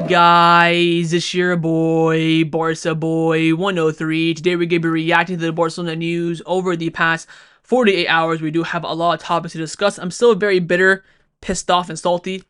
up, guys? It's your boy, Barca Boy 103. Today we're going to be reacting to the Barcelona news over the past 48 hours. We do have a lot of topics to discuss. I'm still very bitter, pissed off, and salty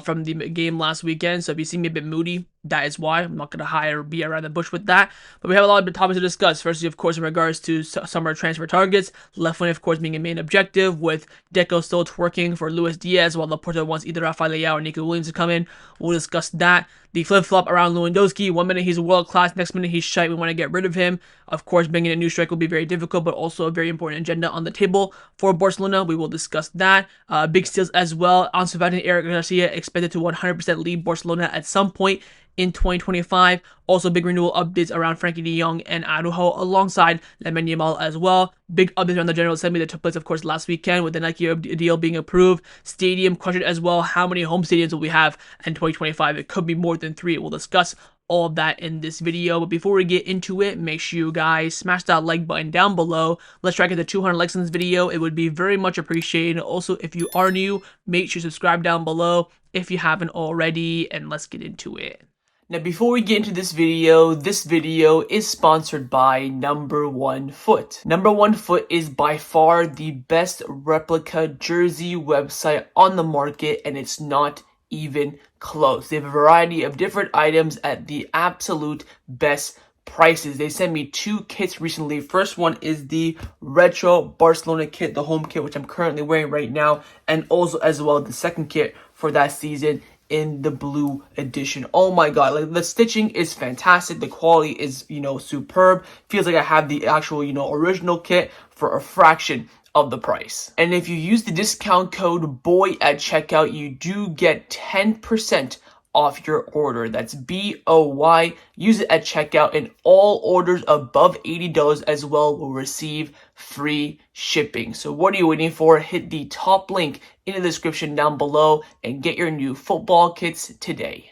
from the game last weekend. So if you see me a bit moody, that is why. I'm not going to hide or be around the bush with that. But we have a lot of topics to discuss. Firstly, of course, in regards to summer transfer targets. Left wing, of course, being a main objective, with Deco still twerking for Luis Diaz, while Laporta wants either Rafael Leão or Nico Williams to come in. We'll discuss that. The flip-flop around Lewandowski. 1 minute he's world-class, next minute he's shite. We want to get rid of him. Of course, bringing a new striker will be very difficult, but also a very important agenda on the table for Barcelona. We will discuss that. Big steals as well. Ansu Fati and Garcia expected to 100% leave Barcelona at some point in 2025. Also, big renewal updates around Frenkie de Jong and Araujo alongside Lamine Yamal as well. Big updates on the General Assembly that took place, of course, last weekend with the Nike deal being approved. Stadium question as well. How many home stadiums will we have in 2025? It could be more than 3. We'll discuss all of that in this video. But before we get into it, make sure you guys smash that like button down below. Let's try to get to 200 likes in this video. It would be very much appreciated. Also, if you are new, make sure you subscribe down below if you haven't already, and let's get into it. Now, before we get into this video is sponsored by Number 1 Foot. Number 1 Foot is by far the best replica jersey website on the market, and it's not even close. They have a variety of different items at the absolute best prices. They sent me 2 kits recently. First one is the retro Barcelona kit, the home kit, which I'm currently wearing right now, and also as well the second kit for that season in the blue edition. Oh my god, like the stitching is fantastic. The quality is, superb. Feels like I have the actual, original kit for a fraction of the price. And if you use the discount code BOY at checkout, you do get 10% off your order. That's BOY. Use it at checkout, and all orders above $80 as well will receive free shipping. So what are you waiting for? Hit the top link in the description down below and get your new football kits today.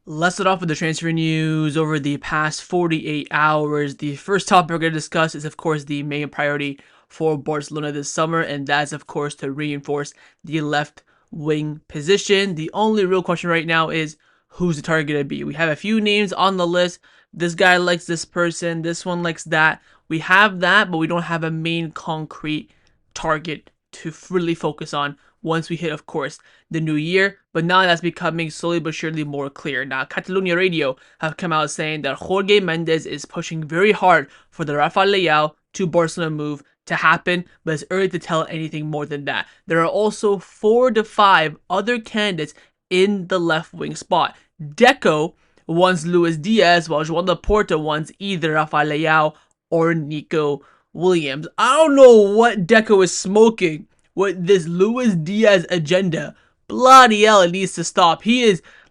Let's start off with the transfer news over the past 48 hours. The first topic we're going to discuss is, of course, the main priority for Barcelona this summer, and that's, of course, to reinforce the left wing position. The only real question right now is, who's the target going to be? We have a few names on the list. This guy likes this person. This one likes that. We have that, but we don't have a main concrete target to really focus on once we hit, of course, the new year. But now that's becoming slowly but surely more clear. Now, Catalonia Radio have come out saying that Jorge Mendes is pushing very hard for the Rafael Leão to Barcelona move to happen, but it's early to tell anything more than that. There are also 4 to 5 other candidates in the left wing spot. Deco wants Luis Diaz, while João Laporta wants either Rafael Leão or Nico Williams. I don't know what Deco is smoking with this Luis Diaz agenda. Bloody hell, it needs to stop.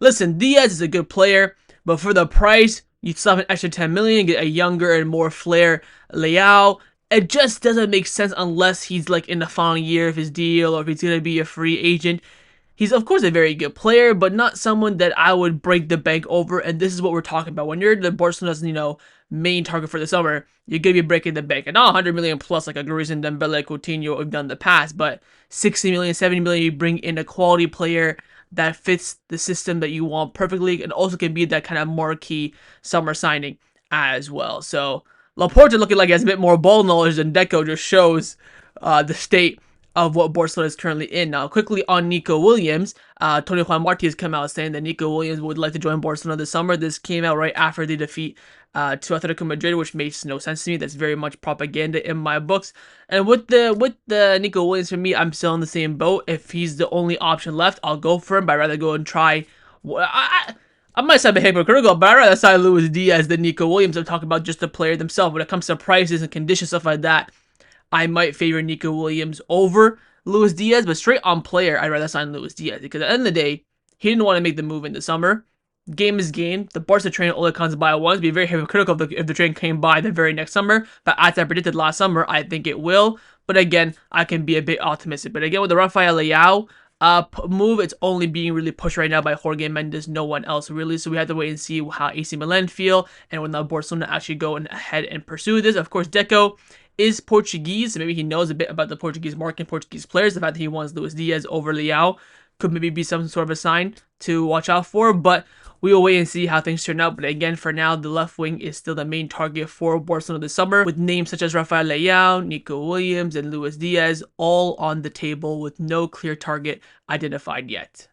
Listen, Diaz is a good player, but for the price, you still have an extra 10 million, get a younger and more flair Leão. It just doesn't make sense unless he's like in the final year of his deal, or if he's going to be a free agent. He's, of course, a very good player, but not someone that I would break the bank over, and this is what we're talking about. When you're the Barcelona's, main target for the summer, you're going to be breaking the bank. And not 100 million plus like a Garcia, Dembele, Coutinho have done in the past, but 60 million, 70 million, you bring in a quality player that fits the system that you want perfectly, and also can be that kind of marquee summer signing as well. So Laporta looking like he has a bit more ball knowledge than Deco just shows the state of what Barcelona is currently in. Now, quickly on Nico Williams, Tony Juan Martí has come out saying that Nico Williams would like to join Barcelona this summer. This came out right after the defeat to Atletico Madrid, which makes no sense to me. That's very much propaganda in my books. And with the Nico Williams, for me, I'm still in the same boat. If he's the only option left, I'll go for him, but I'd rather go and try. I might sound a bit hypocritical, but I'd rather sign Luis Diaz than Nico Williams. I'm talking about just the player themselves. When it comes to prices and conditions, stuff like that, I might favor Nico Williams over Luis Diaz, but straight on player, I'd rather sign Luis Diaz, because at the end of the day, he didn't want to make the move in the summer. Game is game. The Barca train only comes by once. Be very hypocritical if the train came by the very next summer, but as I predicted last summer, I think it will. But again, I can be a bit optimistic. But again, with the Rafael Leão move, it's only being really pushed right now by Jorge Mendes, no one else really. So we have to wait and see how AC Milan feel, and when the Barcelona actually go ahead and pursue this. Of course, Deco is Portuguese, so maybe he knows a bit about the Portuguese market, Portuguese players. The fact that he wants Luis Diaz over Leão could maybe be some sort of a sign to watch out for, but we will wait and see how things turn out. But again, for now, the left wing is still the main target for Barcelona this summer, with names such as Rafael Leão, Nico Williams, and Luis Diaz all on the table with no clear target identified yet.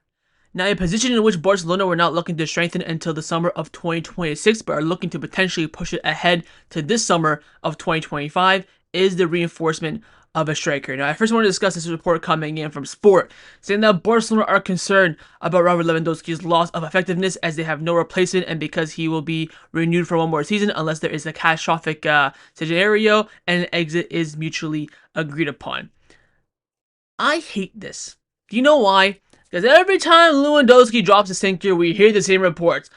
Now, a position in which Barcelona were not looking to strengthen until the summer of 2026, but are looking to potentially push it ahead to this summer of 2025, is the reinforcement of a striker. Now, I first want to discuss this report coming in from Sport, saying that Barcelona are concerned about Robert Lewandowski's loss of effectiveness as they have no replacement, and because he will be renewed for one more season unless there is a catastrophic scenario and an exit is mutually agreed upon. I hate this. Do you know why? Because every time Lewandowski drops a sinker, we hear the same reports.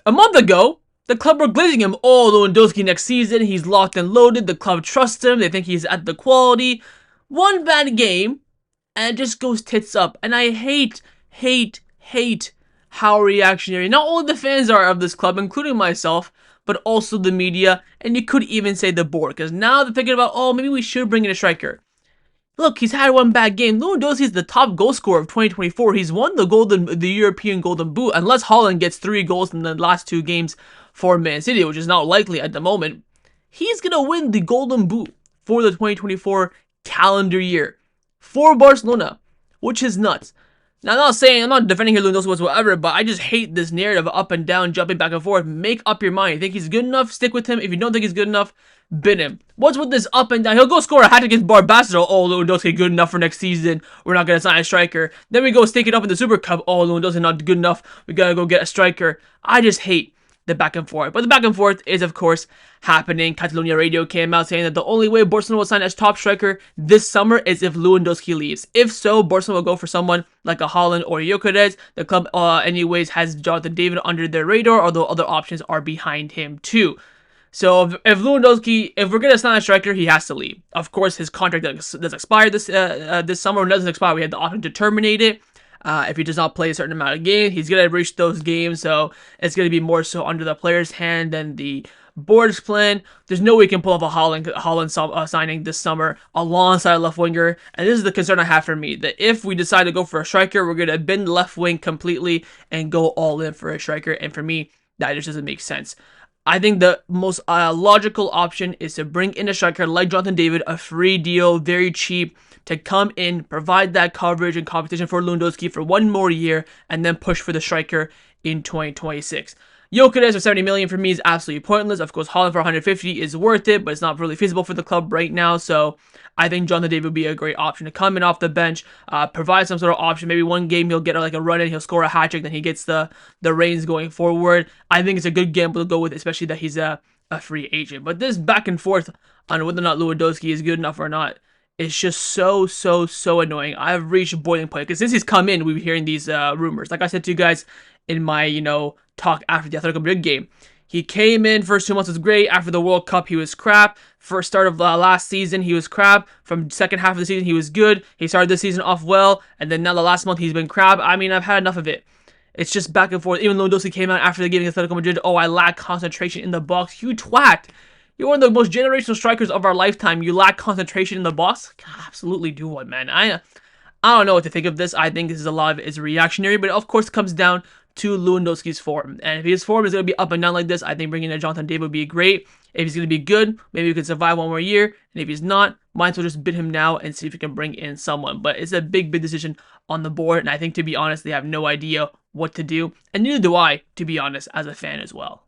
A month ago, the club were glazing him. Oh, Lewandowski next season, he's locked and loaded. The club trusts him. They think he's at the quality. One bad game, and it just goes tits up. And I hate how reactionary not only the fans are of this club, including myself, but also the media, and you could even say the board. Because now they're thinking about, oh, maybe we should bring in a striker. Look, he's had one bad game. Lewandowski is the top goal scorer of 2024. He's won the European Golden Boot, unless Haaland gets 3 goals in the last 2 games for Man City, which is not likely at the moment. He's going to win the Golden Boot for the 2024 calendar year for Barcelona, which is nuts. Now, I'm not defending Lewandowski whatsoever, but I just hate this narrative of up and down, jumping back and forth. Make up your mind. You think he's good enough? Stick with him. If you don't think he's good enough, bin him. What's with this up and down? He'll go score a hat against Barcelona. Oh, Lewandowski good enough for next season. We're not going to sign a striker. Then we go stick it up in the Super Cup. Oh, Lewandowski not good enough. We got to go get a striker. I just hate the back and forth. But the back and forth is, of course, happening. Catalonia Radio came out saying that the only way Barcelona will sign as top striker this summer is if Lewandowski leaves. If so, Barcelona will go for someone like a Haaland or Gyökeres. The club, anyways, has Jonathan David under their radar, although other options are behind him too. So if Lewandowski, if we're going to sign a striker, he has to leave. Of course, his contract does expire this summer. When it doesn't expire, we have the option to terminate it. If he does not play a certain amount of games, he's going to reach those games, so it's going to be more so under the player's hand than the board's plan. There's no way we can pull off a Haaland signing this summer alongside a left winger, and this is the concern I have for me, that if we decide to go for a striker, we're going to bend the left wing completely and go all in for a striker, and for me, that just doesn't make sense. I think the most logical option is to bring in a striker like Jonathan David, a free deal, very cheap, to come in, provide that coverage and competition for Lewandowski for one more year, and then push for the striker in 2026. Gyökeres for 70 million for me is absolutely pointless. Of course, Haaland for 150 is worth it, but it's not really feasible for the club right now. So I think Jonathan David would be a great option to come in off the bench, provide some sort of option. Maybe one game he'll get like a run in, he'll score a hat trick, then he gets the reins going forward. I think it's a good gamble to go with, especially that he's a free agent. But this back and forth on whether or not Lewandowski is good enough or not, it's just so annoying. I've reached boiling point because since he's come in, we've been hearing these rumors. Like I said to you guys in my talk after the Atletico Madrid game, he came in, first 2 months was great. After the World Cup, he was crap. First start of last season, he was crap. From second half of the season, he was good. He started this season off well, and then now the last month he's been crap. I mean, I've had enough of it. It's just back and forth. Even Lewandowski came out after the game against Atletico Madrid. Oh, I lack concentration in the box. You twat. You're one of the most generational strikers of our lifetime. You lack concentration in the box? God, absolutely do one, man. I don't know what to think of this. I think this is a lot of it is reactionary, but of course it comes down to Lewandowski's form. And if his form is going to be up and down like this, I think bringing in Jonathan David would be great. If he's going to be good, maybe we could survive one more year. And if he's not, might as well just bid him now and see if we can bring in someone. But it's a big decision on the board. And I think, to be honest, they have no idea what to do. And neither do I, to be honest, as a fan as well.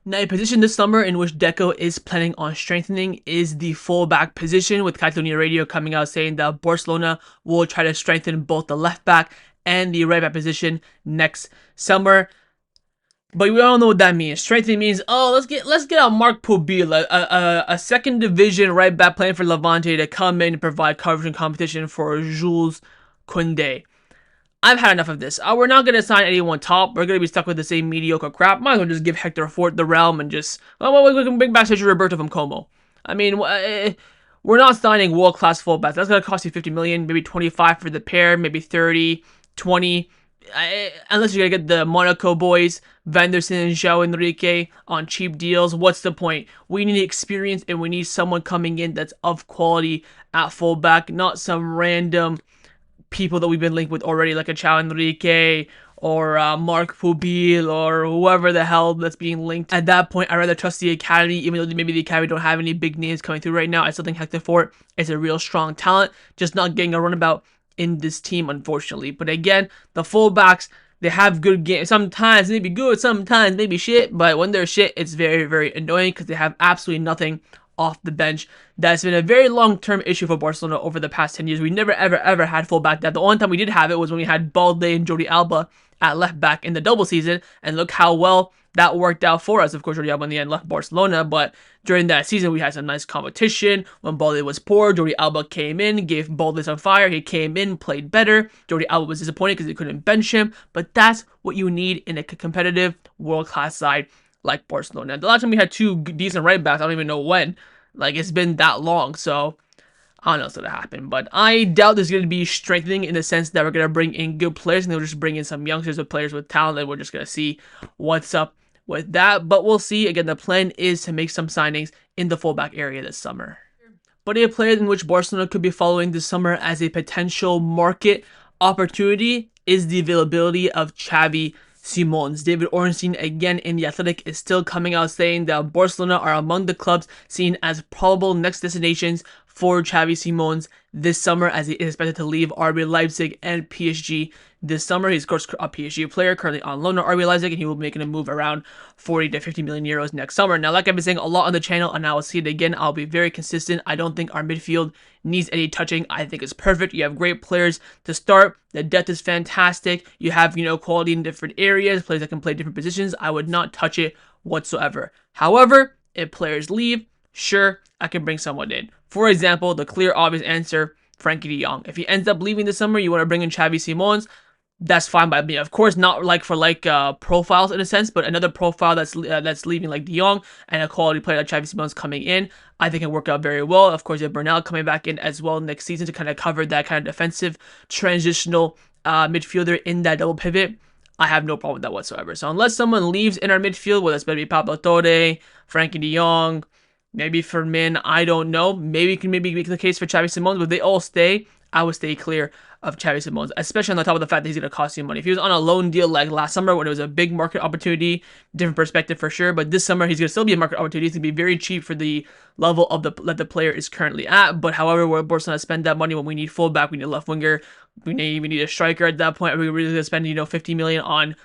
Now, a position this summer in which Deco is planning on strengthening is the fullback position, with Catalonia Radio coming out saying that Barcelona will try to strengthen both the left back and the right back position next summer. But we all know what that means. Strengthening means, oh, let's get out Marc Pobila, a second division right back playing for Levante, to come in and provide coverage and competition for Jules Koundé. I've had enough of this. We're not going to sign anyone top. We're going to be stuck with the same mediocre crap. Might as well just give Hector Fort the realm and just, well, we can bring back Sergio Roberto from Como. I mean, we're not signing world-class fullbacks. That's going to cost you 50 million, maybe 25 for the pair, maybe 30, 20. Unless you're going to get the Monaco boys, Vanderson and João Enrique on cheap deals. What's the point? We need experience, and we need someone coming in that's of quality at fullback, not some random people that we've been linked with already, like a Chao Enrique or Mark Pubil or whoever the hell that's being linked. At that point, I'd rather trust the academy, even though maybe the academy don't have any big names coming through right now. I still think Hector Fort is a real strong talent, just not getting a runabout in this team, unfortunately. But again, the fullbacks, they have good games. Sometimes maybe good, sometimes maybe shit. But when they're shit, it's very, very annoying because they have absolutely nothing off the bench. That's been a very long-term issue for Barcelona over the past 10 years. We never, ever had fullback depth. The only time we did have it was when we had Balde and Jordi Alba at left back in the double season, and look how well that worked out for us. Of course, Jordi Alba in the end left Barcelona, but during that season, we had some nice competition. When Balde was poor, Jordi Alba came in, gave Balde some fire. He came in, played better. Jordi Alba was disappointed because they couldn't bench him, but that's what you need in a competitive world-class side like Barcelona. The last time we had two decent right backs, I don't even know when. Like, it's been that long, so I don't know what's going to happen. But I doubt there's going to be strengthening in the sense that we're going to bring in good players, and they'll just bring in some youngsters or players with talent, and we're just going to see what's up with that. But we'll see. Again, the plan is to make some signings in the fullback area this summer. But a player in which Barcelona could be following this summer as a potential market opportunity is the availability of Xavi Simons. David Ornstein, again in The Athletic, is still coming out saying that Barcelona are among the clubs seen as probable next destinations for Xavi Simons this summer, as he is expected to leave RB Leipzig and PSG this summer. He's, of course, a PSG player currently on loan at RB Leipzig, and he will be making a move around 40 to 50 million euros next summer. Now, like I've been saying a lot on the channel, and I will see it again, I'll be very consistent. I don't think our midfield needs any touching. I think it's perfect. You have great players to start. The depth is fantastic. You have, quality in different areas, players that can play different positions. I would not touch it whatsoever. However, if players leave, sure, I can bring someone in. For example, the clear, obvious answer, Frenkie de Jong. If he ends up leaving this summer, you want to bring in Xavi Simons, that's fine by me. Of course, not like for profiles in a sense, but another profile that's leaving like de Jong and a quality player like Xavi Simons coming in, I think it worked out very well. Of course, you have Ronald coming back in as well next season to kind of cover that kind of defensive transitional midfielder in that double pivot. I have no problem with that whatsoever. So unless someone leaves in our midfield, whether it's going to be Pablo Torre, Frenkie de Jong, maybe Fermin, I don't know. Maybe can make the case for Xavi Simons, but if they all stay, I would stay clear of Xavi Simons, especially on the top of the fact that he's going to cost you money. If he was on a loan deal like last summer when it was a big market opportunity, different perspective for sure, but this summer he's going to still be a market opportunity. He's going to be very cheap for the level of that the player is currently at, but however, we're Barcelona spend that money when we need fullback, we need a left winger, we need a striker at that point. Are we really going to spend 50 million on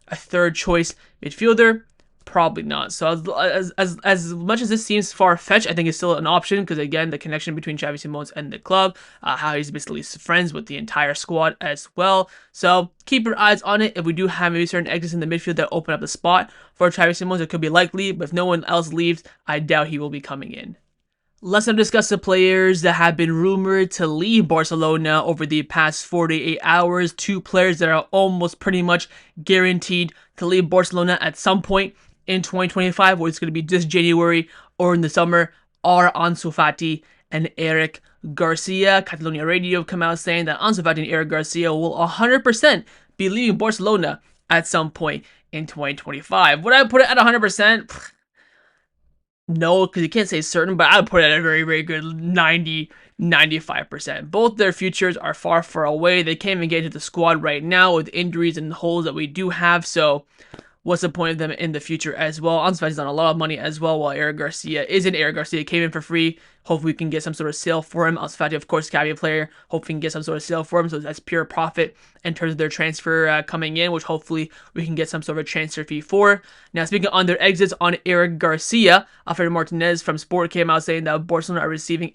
a third choice midfielder? Probably not. So as much as this seems far-fetched, I think it's still an option because, again, the connection between Xavi Simons and the club, how he's basically friends with the entire squad as well. So keep your eyes on it. If we do have maybe certain exits in the midfield that open up the spot for Xavi Simons, it could be likely, but if no one else leaves, I doubt he will be coming in. Let's now discuss the players that have been rumored to leave Barcelona over the past 48 hours. Two players that are almost pretty much guaranteed to leave Barcelona at some point in 2025, whether it's going to be this January or in the summer, are Ansu Fati and Eric Garcia. Catalonia Radio have come out saying that Ansu Fati and Eric Garcia will 100% be leaving Barcelona at some point in 2025. Would I put it at 100%? No, because you can't say certain, but I would put it at a very, very good 90-95%. Both their futures are far, far away. They can't even get into the squad right now with injuries and holes that we do have, so what's the point of them in the future as well? Ansu Fati's on a lot of money as well, while Eric Garcia isn't. Eric Garcia came in for free. Hopefully we can get some sort of sale for him. Ansu Fati, of course, caveat player. Hopefully we can get some sort of sale for him. So that's pure profit in terms of their transfer coming in, which hopefully we can get some sort of transfer fee for. Now, speaking on their exits on Eric Garcia, Alfredo Martinez from Sport came out saying that Barcelona are receiving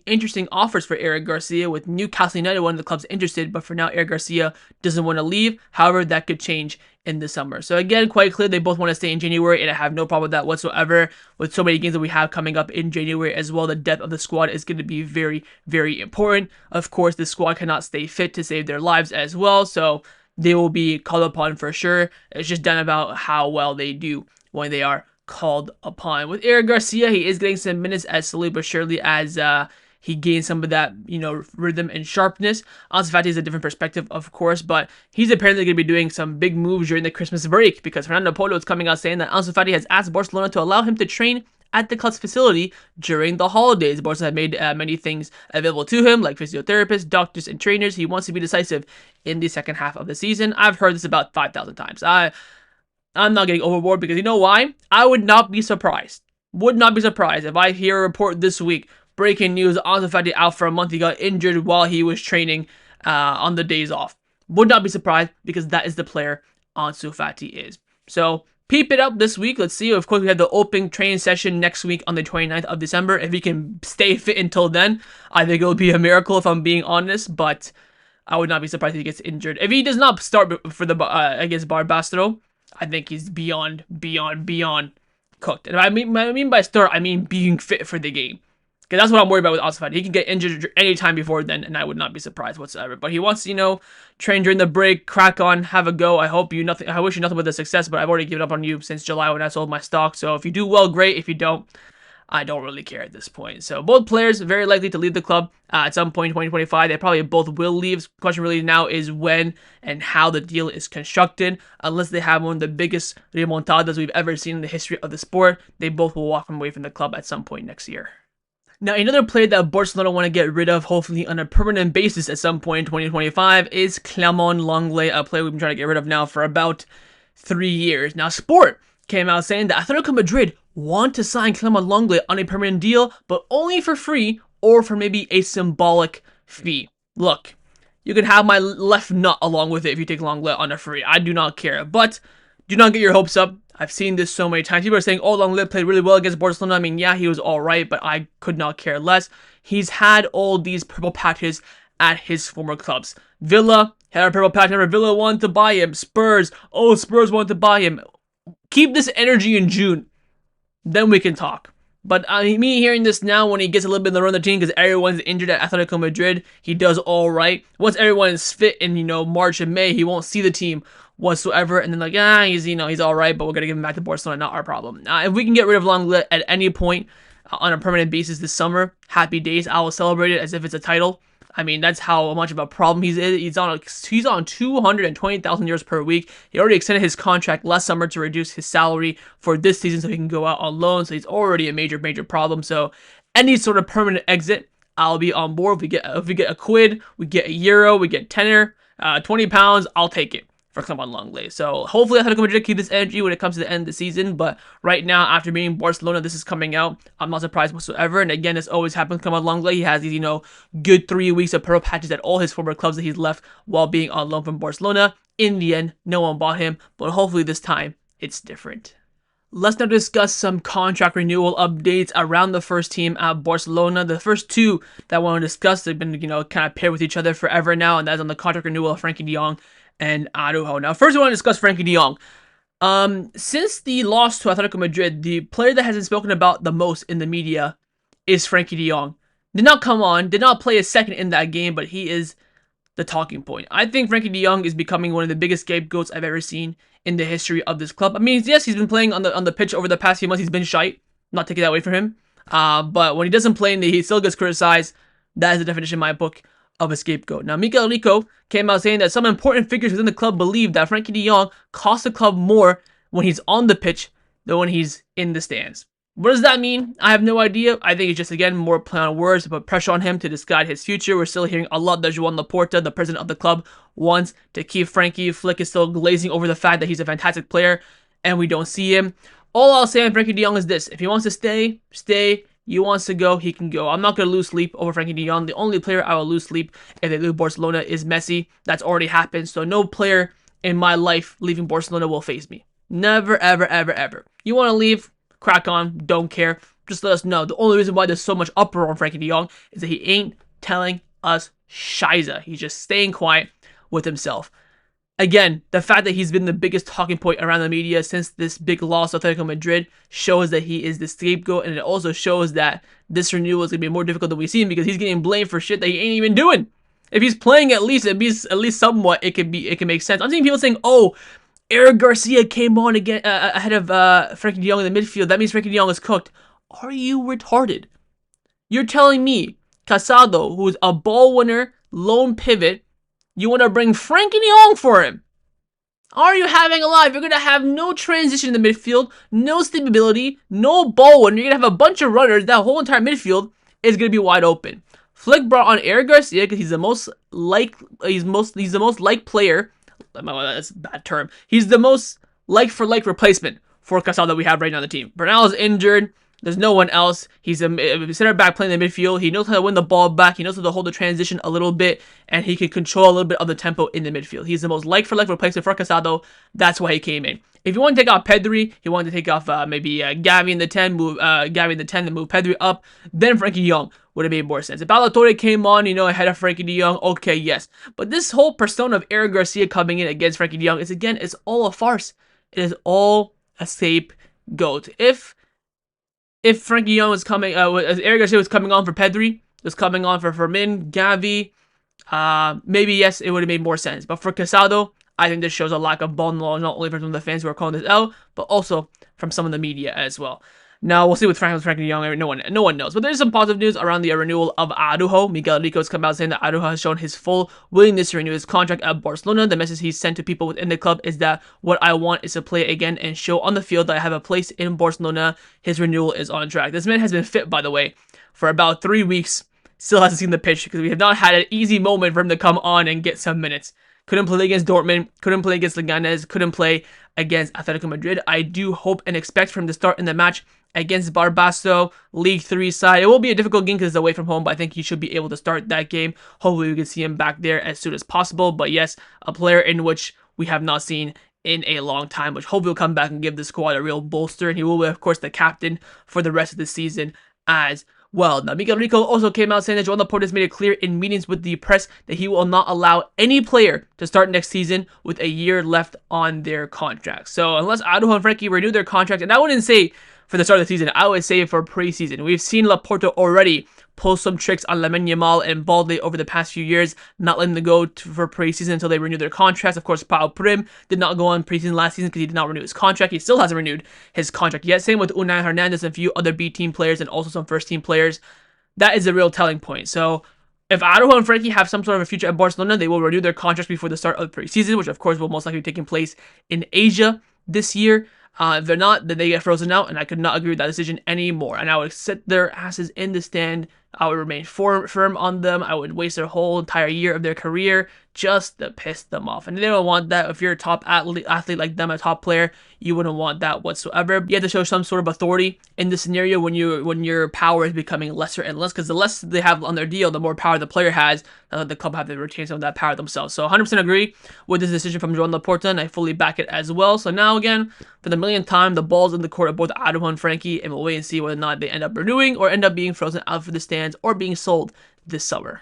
interesting offers for Eric Garcia, with Newcastle United, one of the clubs, interested, but for now Eric Garcia doesn't want to leave. However, that could change in the summer. So again, quite clear they both want to stay in January, and I have no problem with that whatsoever. With so many games that we have coming up in January as well, the depth of the squad is going to be very, very important. Of course, the squad cannot stay fit to save their lives as well, so they will be called upon for sure. It's just done about how well they do when they are called upon. With Eric Garcia, he is getting some minutes as slowly but surely as he gains some of that, rhythm and sharpness. Ansu Fati is a different perspective, of course, but he's apparently going to be doing some big moves during the Christmas break, because Fernando Polo is coming out saying that Ansu Fati has asked Barcelona to allow him to train at the club's facility during the holidays. Barca had made many things available to him, like physiotherapists, doctors, and trainers. He wants to be decisive in the second half of the season. I've heard this about 5,000 times. I'm not getting overboard because you know why? I would not be surprised. Would not be surprised if I hear a report this week. Breaking news, Ansu Fati out for a month. He got injured while he was training on the days off. Would not be surprised because that is the player Ansu Fati is. So, peep it up this week. Let's see. Of course, we have the opening training session next week on the 29th of December. If he can stay fit until then, I think it will be a miracle if I'm being honest. But I would not be surprised if he gets injured. If he does not start for the against Barbastro, I think he's beyond cooked. And I mean by start, I mean being fit for the game. Because that's what I'm worried about with Ansu Fati. He can get injured anytime before then, and I would not be surprised whatsoever. But he wants to, train during the break, crack on, have a go. I wish you nothing but the success, but I've already given up on you since July when I sold my stock. So if you do well, great. If you don't, I don't really care at this point. So both players very likely to leave the club at some point in 2025. They probably both will leave. The question really now is when and how the deal is constructed. Unless they have one of the biggest remontadas we've ever seen in the history of the sport, they both will walk away from the club at some point next year. Now, another player that Barcelona want to get rid of, hopefully on a permanent basis at some point in 2025, is Clement Lenglet, a player we've been trying to get rid of now for about 3 years. Now, Sport came out saying that Atletico Madrid want to sign Clement Lenglet on a permanent deal, but only for free or for maybe a symbolic fee. Look, you can have my left nut along with it if you take Lenglet on a free. I do not care, but do not get your hopes up. I've seen this so many times. People are saying, oh, Lenglet played really well against Barcelona. I mean, yeah, he was alright, but I could not care less. He's had all these purple patches at his former clubs. Villa had a purple patch. Villa wanted to buy him. Spurs wanted to buy him. Keep this energy in June. Then we can talk. But me hearing this now when he gets a little bit in the run of the team because everyone's injured at Atletico Madrid, he does alright. Once everyone is fit in, March and May, he won't see the team whatsoever, and then he's alright, but we're gonna give him back to Barcelona, not our problem. If we can get rid of Lenglet at any point on a permanent basis this summer, happy days. I will celebrate it as if it's a title. I mean, that's how much of a problem he's in. He's on 220,000 euros per week. He already extended his contract last summer to reduce his salary for this season so he can go out on loan. So he's already a major problem. So any sort of permanent exit, I'll be on board. If we get a quid, we get a euro, we get tenner, £20, I'll take it for Clement Lenglet. So hopefully Atletico Madrid keep this energy when it comes to the end of the season. But right now, after being Barcelona, this is coming out. I'm not surprised whatsoever. And again, this always happens with Clement Lenglet. He has these, good 3 weeks of purple patches at all his former clubs that he's left while being on loan from Barcelona. In the end, no one bought him. But hopefully this time, it's different. Let's now discuss some contract renewal updates around the first team at Barcelona. The first two that I want to discuss, they've been, kind of paired with each other forever now. And that's on the contract renewal of Frenkie de Jong and Araujo. Now, first I want to discuss Frenkie de Jong. Since the loss to Atletico Madrid, the player that has been spoken about the most in the media is Frenkie de Jong. Did not come on, did not play a second in that game, but he is the talking point. I think Frenkie de Jong is becoming one of the biggest scapegoats I've ever seen in the history of this club. I mean, yes, he's been playing on the pitch over the past few months. He's been shite. Not taking that away from him. But when he doesn't play he still gets criticized. That is the definition in my book of a scapegoat. Now, Mikel Rico came out saying that some important figures within the club believe that Frenkie de Jong costs the club more when he's on the pitch than when he's in the stands. What does that mean? I have no idea. I think it's just, again, more play on words to put pressure on him to disguise his future. We're still hearing a lot that Joan Laporta, the president of the club, wants to keep Frenkie. Flick is still glazing over the fact that he's a fantastic player, and we don't see him. All I'll say on Frenkie de Jong is this. If he wants to stay, stay. He wants to go, he can go. I'm not going to lose sleep over Frenkie de Jong. The only player I will lose sleep if they leave Barcelona is Messi. That's already happened. So no player in my life leaving Barcelona will faze me. Never, ever, ever, ever. You want to leave? Crack on. Don't care. Just let us know. The only reason why there's so much uproar on Frenkie de Jong is that he ain't telling us shiza. He's just staying quiet with himself. Again, the fact that he's been the biggest talking point around the media since this big loss of Atletico Madrid shows that he is the scapegoat, and it also shows that this renewal is going to be more difficult than we've seen because he's getting blamed for shit that he ain't even doing. If he's playing at least somewhat, it can make sense. I'm seeing people saying, "Oh, Eric Garcia came on again ahead of Frenkie de Jong in the midfield. That means Frenkie de Jong is cooked." Are you retarded? You're telling me Casado, who's a ball winner, lone pivot, you want to bring Frenkie de Jong for him? are you having a life? You're going to have no transition in the midfield, no stability, no ball winner. You're going to have a bunch of runners. That whole entire midfield is going to be wide open. Flick brought on Eric Garcia because he's the most like player. That's a bad term. He's the most like for like replacement for Casal that we have right now on the team. Bernal is injured. There's no one else. He's a center back playing the midfield. He knows how to win the ball back. He knows how to hold the transition a little bit, and he can control a little bit of the tempo in the midfield. He's the most like-for-like replacement for Casado. That's why he came in. If you want to take off Pedri, he wanted to take off maybe Gavi in the 10, move Gavi in the 10, then move Pedri up. Then Frenkie de Jong would have made more sense. If Ballatore came on, ahead of Frenkie de Jong, okay, yes. But this whole persona of Eric Garcia coming in against Frenkie de Jong is, again, it's all a farce. It is all a scapegoat. If Frenkie de Jong was coming, Eric Garcia was coming on for Pedri, was coming on for Fermin, Gavi, maybe yes, it would have made more sense. But for Casado, I think this shows a lack of ball knowledge, not only from some of the fans who are calling this out, but also from some of the media as well. Now, we'll see with Frenkie de Jong. No one knows. But there's some positive news around the renewal of Araujo. Miguel Rico has come out saying that Araujo has shown his full willingness to renew his contract at Barcelona. The message he's sent to people within the club is that what I want is to play again and show on the field that I have a place in Barcelona. His renewal is on track. This man has been fit, by the way, for about 3 weeks. Still hasn't seen the pitch because we have not had an easy moment for him to come on and get some minutes. Couldn't play against Dortmund, couldn't play against Leganes, couldn't play against Atletico Madrid. I do hope and expect for him to start in the match against Barbasso, League 3 side. It will be a difficult game because it's away from home, but I think he should be able to start that game. Hopefully we can see him back there as soon as possible. But yes, a player in which we have not seen in a long time, which hopefully will come back and give the squad a real bolster. And he will be, of course, the captain for the rest of the season as well. Now, Miguel Rico also came out saying that Joan Laporta has made it clear in meetings with the press that he will not allow any player to start next season with a year left on their contract. So unless Araujo and Frenkie renew their contract, and I wouldn't say for the start of the season, I would say for preseason. We've seen Laporta already pull some tricks on Lamine Yamal and Balde over the past few years, not letting them go for preseason until they renew their contracts. Of course, Pau Prim did not go on preseason last season because he did not renew his contract. He still hasn't renewed his contract yet. Same with Unai Hernandez and a few other B team players and also some first team players. That is a real telling point. So if Araujo and Frenkie have some sort of a future at Barcelona, they will renew their contracts before the start of the preseason, which of course will most likely be taking place in Asia this year. If they're not, then they get frozen out, and I could not agree with that decision anymore. And I would sit their asses in the stand. I would remain firm on them. I would waste their whole entire year of their career just to piss them off. And they don't want that. If you're a top athlete like them, a top player, you wouldn't want that whatsoever. You have to show some sort of authority in this scenario when your power is becoming lesser and less, because the less they have on their deal, the more power the player has. The club have to retain some of that power themselves. So 100% agree with this decision from Joan Laporta, and I fully back it as well. So now again, for the millionth time, the ball's in the court of both Araujo and Frenkie, and we'll wait and see whether or not they end up renewing or end up being frozen out for the stands or being sold this summer.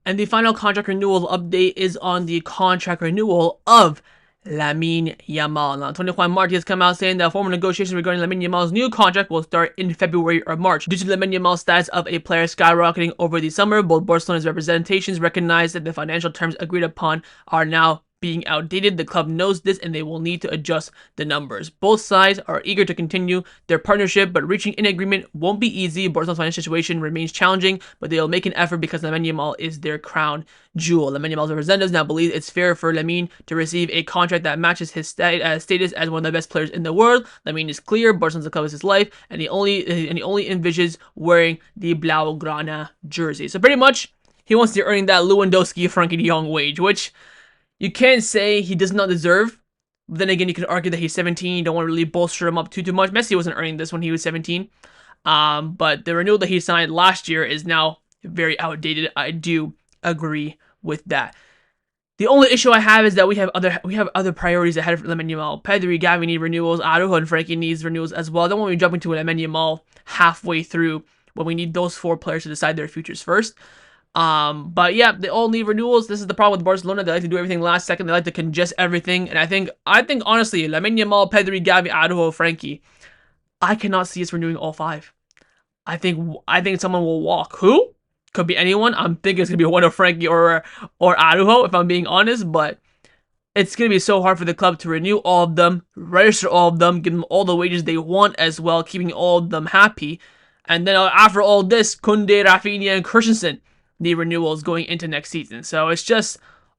And the final contract renewal update is on the contract renewal of Lamine Yamal. Now, Antonio Juan Martí has come out saying that formal negotiations regarding Lamine Yamal's new contract will start in February or March. Due to Lamine Yamal's status of a player skyrocketing over the summer, both Barcelona's representations recognize that the financial terms agreed upon are now being outdated. The club knows this and they will need to adjust the numbers. Both sides are eager to continue their partnership, but reaching an agreement won't be easy. Barcelona's financial situation remains challenging, but they'll make an effort because Lamine Yamal is their crown jewel. Lamine Yamal's representatives now believe it's fair for Lamine to receive a contract that matches his status as one of the best players in the world. Lamine is clear, Barcelona's club is his life, and he only envisages wearing the Blaugrana jersey. So pretty much, he wants to earn that Lewandowski, Frenkie de Jong wage, which you can't say he does not deserve. But then again, you can argue that he's 17. You don't want to really bolster him up too much. Messi wasn't earning this when he was 17. But the renewal that he signed last year is now very outdated. I do agree with that. The only issue I have is that we have other priorities ahead of Lamine Yamal. Pedri, Gavi need renewals. Araujo and Frenkie needs renewals as well. I don't want to be jumping to Lamine Yamal halfway through when we need those four players to decide their futures first. But yeah, they all need renewals. This is the problem with Barcelona. They like to do everything last second. They like to congest everything. And I think honestly, Lamine Yamal, Pedri, Gavi, Araujo, Frenkie, I cannot see us renewing all five. I think someone will walk. Who? Could be anyone. I'm thinking it's gonna be one of Frenkie or Araujo, if I'm being honest. But it's gonna be so hard for the club to renew all of them, register all of them, give them all the wages they want as well, keeping all of them happy. And then after all this, Koundé, Rafinha, and Christensen need renewals going into next season. So it's just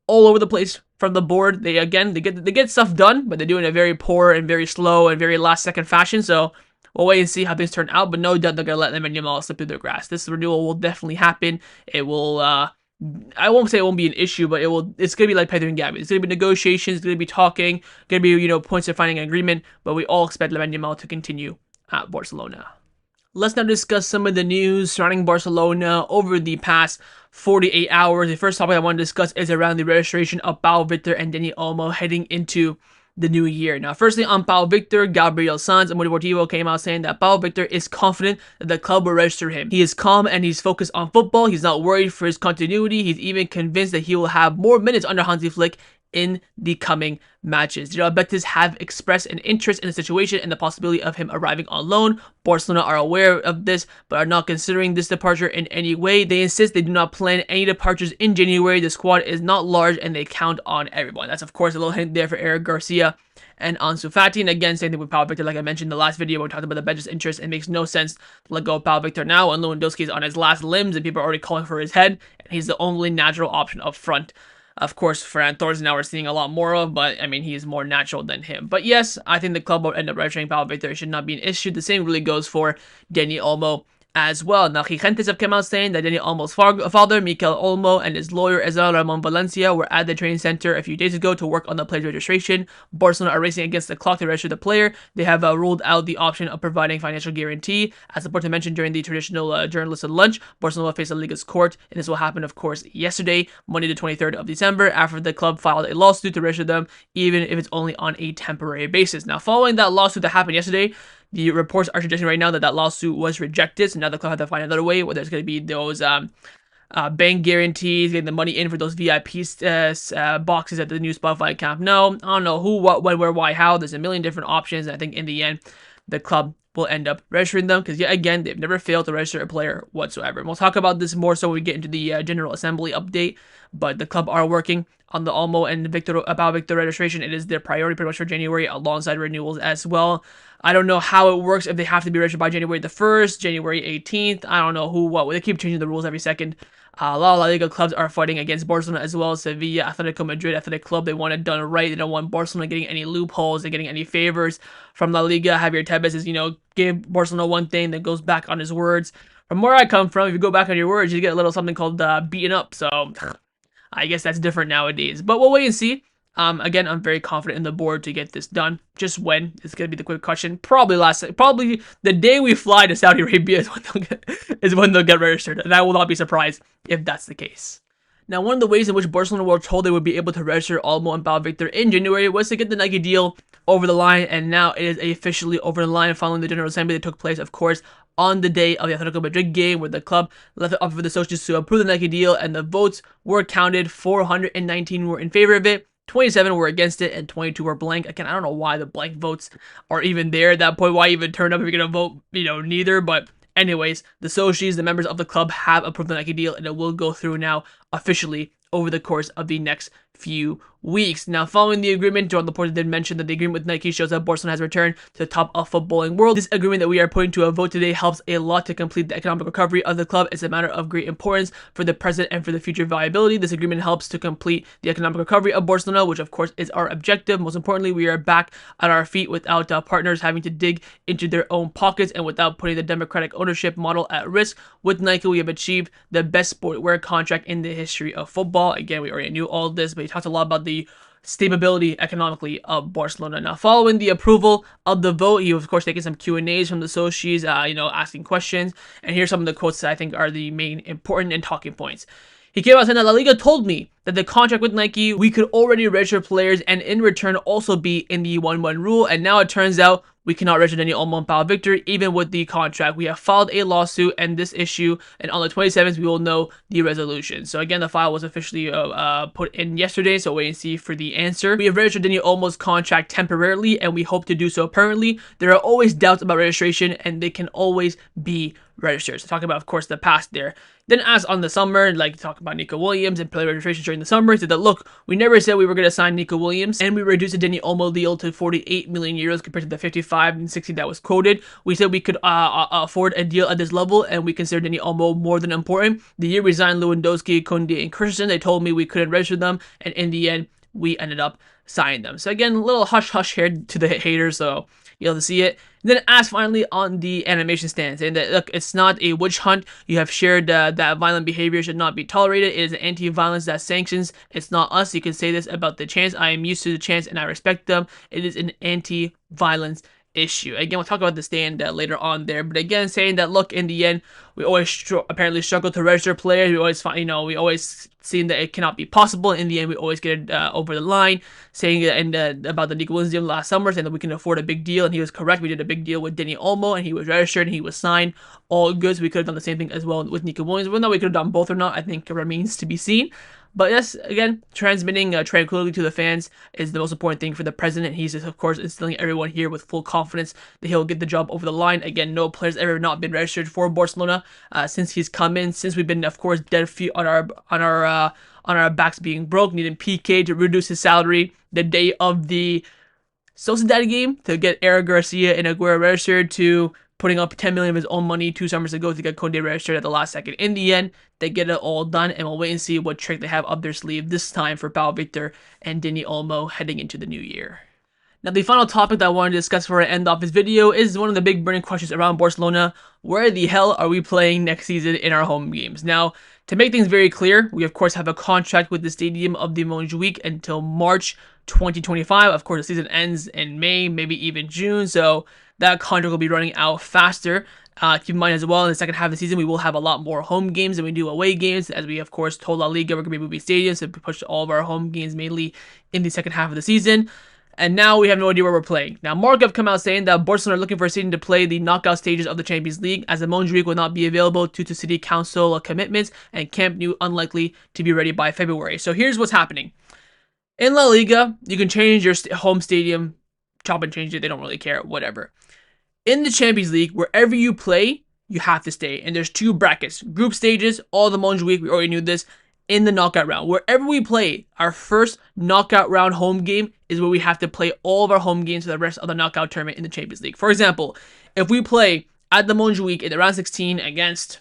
all over the place from the board. They get stuff done, but they do it in a very poor and very slow and very last second fashion. So we'll wait and see how things turn out. But no doubt they're gonna let Lamine Yamal slip through their grasp. This renewal will definitely happen. It will. I won't say it won't be an issue, but it's gonna be like Pedro and Gabby. It's gonna be negotiations. It's gonna be talking. Gonna be points of finding an agreement. But we all expect Lamine Yamal to continue at Barcelona. Let's now discuss some of the news surrounding Barcelona over the past 48 hours. The first topic I want to discuss is around the registration of Pau Victor and Dani Olmo heading into the new year. Now, firstly, on Pau Victor, Gabriel Sanz and Deportivo came out saying that Pau Victor is confident that the club will register him. He is calm and he's focused on football. He's not worried for his continuity. He's even convinced that he will have more minutes under Hansi Flick in the coming matches. The Real Betis have expressed an interest in the situation and the possibility of him arriving on loan. Barcelona are aware of this, but are not considering this departure in any way. They insist they do not plan any departures in January. The squad is not large and they count on everyone. That's, of course, a little hint there for Eric Garcia and Ansu Fati. And again, same thing with Pau Victor. Like I mentioned in the last video, we talked about the Betis' interest. It makes no sense to let go of Pau Victor now, and Lewandowski is on his last limbs and people are already calling for his head, and he's the only natural option up front. Of course, Ferran Torres now we're seeing a lot more of, but I mean, he is more natural than him. But yes, I think the club will end up registering Pau Victor. It should not be an issue. The same really goes for Dani Olmo as well. Now, Gigentes have come out saying that Dani Olmo's father, Mikel Olmo, and his lawyer, Ezra Ramon Valencia, were at the training center a few days ago to work on the player's registration. Barcelona are racing against the clock to register the player. They have ruled out the option of providing financial guarantee. As the Porto mentioned during the traditional journalistic lunch, Barcelona will face a Liga's court, and this will happen, of course, yesterday, Monday the 23rd of December, after the club filed a lawsuit to register them, even if it's only on a temporary basis. Now, following that lawsuit that happened yesterday, the reports are suggesting right now that lawsuit was rejected, so now the club have to find another way, whether it's going to be those bank guarantees, getting the money in for those VIP boxes at the new Spotify Camp Nou. I don't know who, what, when, where, why, how. There's a million different options, and I think in the end, the club will end up registering them, because yet again, they've never failed to register a player whatsoever. And we'll talk about this more so when we get into the General Assembly update, but the club are working on the Olmo and Pau Victor registration. It is their priority pretty much for January, alongside renewals as well. I don't know how it works, if they have to be registered by January the 1st, January 18th. I don't know who, what. They keep changing the rules every second. A lot of La Liga clubs are fighting against Barcelona as well. Sevilla, Atletico Madrid, Athletic Club, they want it done right. They don't want Barcelona getting any loopholes and getting any favors from La Liga. Javier Tebas is, give Barcelona one thing, then goes back on his words. From where I come from, if you go back on your words, you get a little something called beaten up. So I guess that's different nowadays. But we'll wait and see. Again, I'm very confident in the board to get this done. Just when it's gonna be the quick question. Probably the day we fly to Saudi Arabia is when they'll get registered, and I will not be surprised if that's the case. Now, one of the ways in which Barcelona were told they would be able to register Olmo and Pau Victor in January was to get the Nike deal over the line, and now it is officially over the line following the General Assembly that took place, of course, on the day of the Atletico Madrid game, where the club left it up for the socios to approve the Nike deal, and the votes were counted. 419 were in favor of it, 27 were against it, and 22 were blank. Again, I don't know why the blank votes are even there at that point. Why even turn up if you're going to vote, neither. But anyways, the socios, the members of the club, have approved the Nike deal, and it will go through now officially over the course of the next few weeks. Now, following the agreement, Ronald Laporta did mention that the agreement with Nike shows that Barcelona has returned to the top of footballing world. This agreement that we are putting to a vote today helps a lot to complete the economic recovery of the club. It's a matter of great importance for the present and for the future viability. This agreement helps to complete the economic recovery of Barcelona, which of course is our objective. Most importantly, we are back at our feet without partners having to dig into their own pockets and without putting the democratic ownership model at risk. With Nike, we have achieved the best sportwear contract in the history of football. Again, we already knew all this, but he talked a lot about the stability economically of Barcelona. Now, following the approval of the vote, he was of course taking some Q&As from the socios, asking questions, and here's some of the quotes that I think are the main important and talking points. He came out saying that La Liga told me that the contract with Nike, we could already register players and in return also be in the 1-1 rule, and now it turns out we cannot register any Olmo and Pau Victor even with the contract. We have filed a lawsuit and this issue, and on the 27th we will know the resolution. So again, the file was officially put in yesterday, so wait and see for the answer. We have registered Dani Olmo's contract temporarily, and we hope to do so permanently. There are always doubts about registration, and they can always be registered. So talking about, of course, the past there. Then as on the summer, like talk about Nico Williams and player registrations during the summer, he said that, look, we never said we were going to sign Nico Williams, and we reduced the Dani Olmo deal to 48 million euros compared to the 55 and 60 that was quoted. We said we could afford a deal at this level, and we consider Dani Olmo more than important. The year we signed Lewandowski, Koundé, and Christensen, they told me we couldn't register them, and in the end, we ended up signing them. So again, a little hush-hush here to the haters, so you'll have to see it. And then as finally on the animation stance, and that, look, it's not a witch hunt. You have shared that violent behavior should not be tolerated. It is an anti-violence that sanctions. It's not us. You can say this about the chants. I am used to the chants and I respect them. It is an anti-violence issue. Again, we'll talk about the stand later on there, but again, saying that, look, in the end, we always apparently struggle to register players. We always find, we always seen that it cannot be possible. In the end, we always get it over the line. Saying about the Nico Williams deal last summer, saying that we can afford a big deal, and he was correct. We did a big deal with Dani Olmo, and he was registered, and he was signed. All good. So we could have done the same thing as well with Nico Williams. Whether we could have done both or not, I think remains to be seen. But yes, again, transmitting tranquility to the fans is the most important thing for the president. He's just, of course, instilling everyone here with full confidence that he'll get the job over the line. Again, no player's ever not been registered for Barcelona since he's come in. Since we've been, of course, dead feet on our backs being broke, needing PK to reduce his salary the day of the Sociedad game to get Eric Garcia and Aguero registered, to putting up 10 million of his own money 2 summers ago to get Koundé registered at the last second. In the end, they get it all done, and we'll wait and see what trick they have up their sleeve this time for Pau Victor and Dani Olmo heading into the new year. Now, the final topic that I wanted to discuss before I end off this video is one of the big burning questions around Barcelona. Where the hell are we playing next season in our home games? Now, to make things very clear, we of course have a contract with the Stadium of the Montjuic until March 2025. Of course, the season ends in May, maybe even June, so that contract will be running out faster. Keep in mind as well, in the second half of the season, we will have a lot more home games than we do away games. As we, of course, told La Liga, we're going to be moving stadiums to push all of our home games mainly in the second half of the season. And now we have no idea where we're playing. Now, Mark have come out saying that Barcelona are looking for a stadium to play the knockout stages of the Champions League, as the Montjuic will not be available due to city council commitments, and Camp Nou unlikely to be ready by February. So here's what's happening. In La Liga, you can change your home stadium, chop and change it, they don't really care, whatever. In the Champions League, wherever you play, you have to stay. And there's 2 brackets. Group stages, all the Montjuic, we already knew this, in the knockout round. Wherever we play, our first knockout round home game is where we have to play all of our home games for the rest of the knockout tournament in the Champions League. For example, if we play at the Montjuic in the round 16 against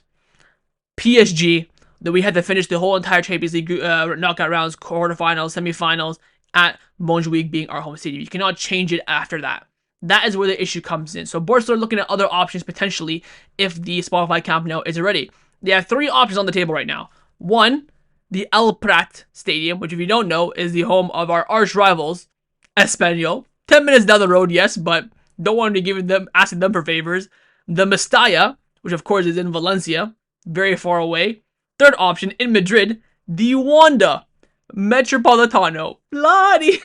PSG, then we had to finish the whole entire Champions League knockout rounds, quarterfinals, semifinals, at Montjuic being our home stadium. You cannot change it after that. That is where the issue comes in. So Barcelona are looking at other options potentially if the Spotify Camp Nou isn't ready. They have 3 options on the table right now. 1, the El Prat Stadium, which if you don't know is the home of our arch rivals, Espanyol. 10 minutes down the road, yes, but don't want to give them, asking them for favors. The Mestalla, which of course is in Valencia, very far away. 3rd option, in Madrid, the Wanda Metropolitano. Bloody.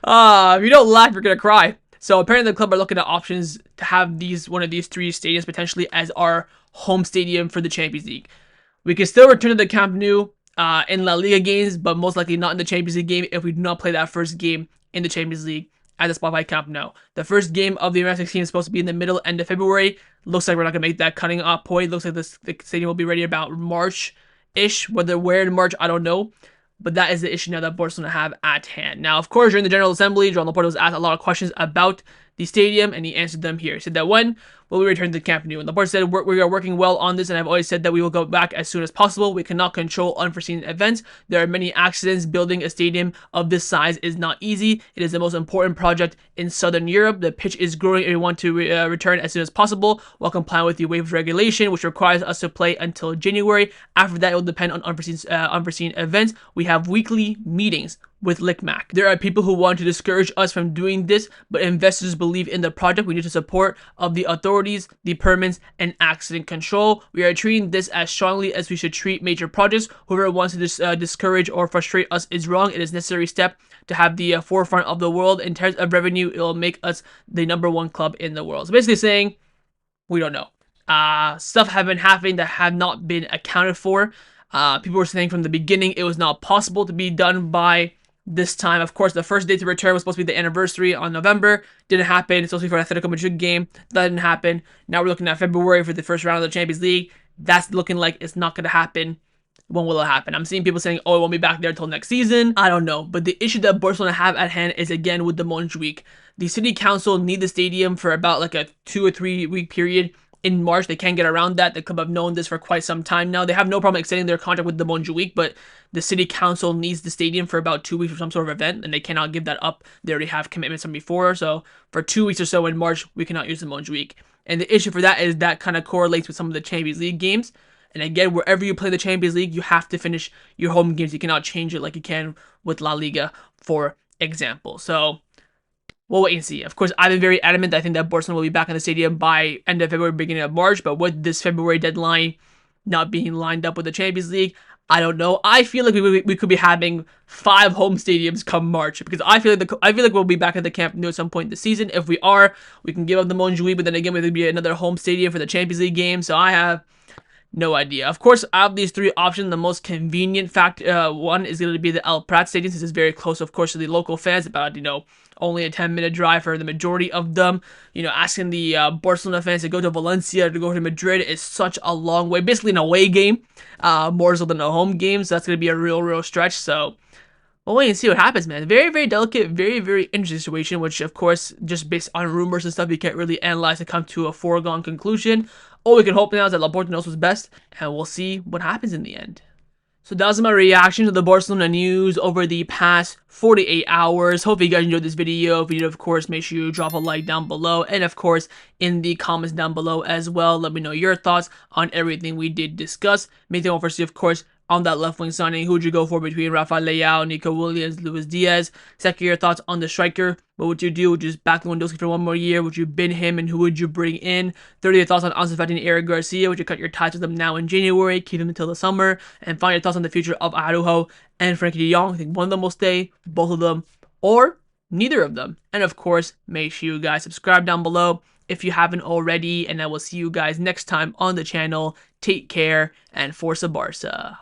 If you don't laugh, you're gonna cry. So apparently the club are looking at options to have one of these 3 stadiums potentially as our home stadium for the Champions League. We can still return to the Camp Nou in La Liga games, but most likely not in the Champions League game if we do not play that first game in the Champions League at the Spotify Camp Nou. The first game of the round 16 is supposed to be in the end of February. Looks like we're not gonna make that cutting off point. Looks like the stadium will be ready about March-ish. Where in March, I don't know. But that is the issue now that Barcelona have at hand. Now, of course, during the General Assembly, Joan Laporta was asked a lot of questions about the stadium, and he answered them here. He said that when will we return to the Camp Nou? And Laporta said, we are working well on this, and I've always said that we will go back as soon as possible. We cannot control unforeseen events. There are many accidents. Building a stadium of this size is not easy. It is the most important project in Southern Europe. The pitch is growing, and we want to return as soon as possible while complying with the wave regulation, which requires us to play until January. After that, it will depend on unforeseen events. We have weekly meetings with Lickmack. There are people who want to discourage us from doing this, but investors believe in the project. We need the support of the authorities, the permits, and accident control. We are treating this as strongly as we should treat major projects. Whoever wants to discourage or frustrate us is wrong. It is a necessary step to have the forefront of the world. In terms of revenue, it will make us the #1 club in the world. So basically saying, we don't know. Stuff have been happening that have not been accounted for. People were saying from the beginning it was not possible to be done by this time. Of course, the first day to return was supposed to be the anniversary on November. Didn't happen. It's supposed to be for Atletico Madrid game. That didn't happen. Now we're looking at February for the first round of the Champions League. That's looking like it's not going to happen. When will it happen? I'm seeing people saying, oh, it won't be back there until next season. I don't know. But the issue that Barcelona have at hand is, again, with the Montjuic. The city council need the stadium for about like a 2 or 3 week period. In March, they can't get around that. The club have known this for quite some time now. They have no problem extending their contract with the Montjuic, but the city council needs the stadium for about 2 weeks for some sort of event, and they cannot give that up. They already have commitments from before, so for 2 weeks or so in March, we cannot use the Montjuic. And the issue for that is that kind of correlates with some of the Champions League games. And again, wherever you play the Champions League, you have to finish your home games. You cannot change it like you can with La Liga, for example. So we'll wait and see. Of course, I've been very adamant that I think that Barcelona will be back in the stadium by end of February, beginning of March. But with this February deadline not being lined up with the Champions League, I don't know. I feel like we could be having 5 home stadiums come March, because I feel like we'll be back at the Camp Nou at some point this season. If we are, we can give up the Montjuic, but then again, there'll be another home stadium for the Champions League game. So I have no idea. Of course, out of these 3 options, the most convenient one is going to be the El Prat Stadium, since it's very close, of course, to the local fans. About, only a 10-minute drive for the majority of them. Asking the Barcelona fans to go to Valencia, to go to Madrid is such a long way. Basically an away game, more so than a home game. So that's going to be a real stretch. So we'll wait and see what happens, man. Very, very delicate, very, very interesting situation, which, of course, just based on rumors and stuff, you can't really analyze and come to a foregone conclusion. All we can hope now is that Laporta knows what's best, and we'll see what happens in the end. So that was my reaction to the Barcelona news over the past 48 hours. Hope you guys enjoyed this video. If you did, of course, make sure you drop a like down below. And, of course, in the comments down below as well, let me know your thoughts on everything we did discuss. Main thing I want to see, of course, on that left wing signing, who would you go for between Rafael Leão, Nico Williams, Luis Diaz? Second, your thoughts on the striker. What would you do? Would you just back Lewandowski for 1 more year? Would you bin him, and who would you bring in? Third, your thoughts on Ansu Fati and Eric Garcia. Would you cut your ties with them now in January, keep them until the summer? And finally, your thoughts on the future of Araujo and Frenkie de Jong. I think one of them will stay, both of them, or neither of them. And of course, make sure you guys subscribe down below if you haven't already, and I will see you guys next time on the channel. Take care, and Forza Barca.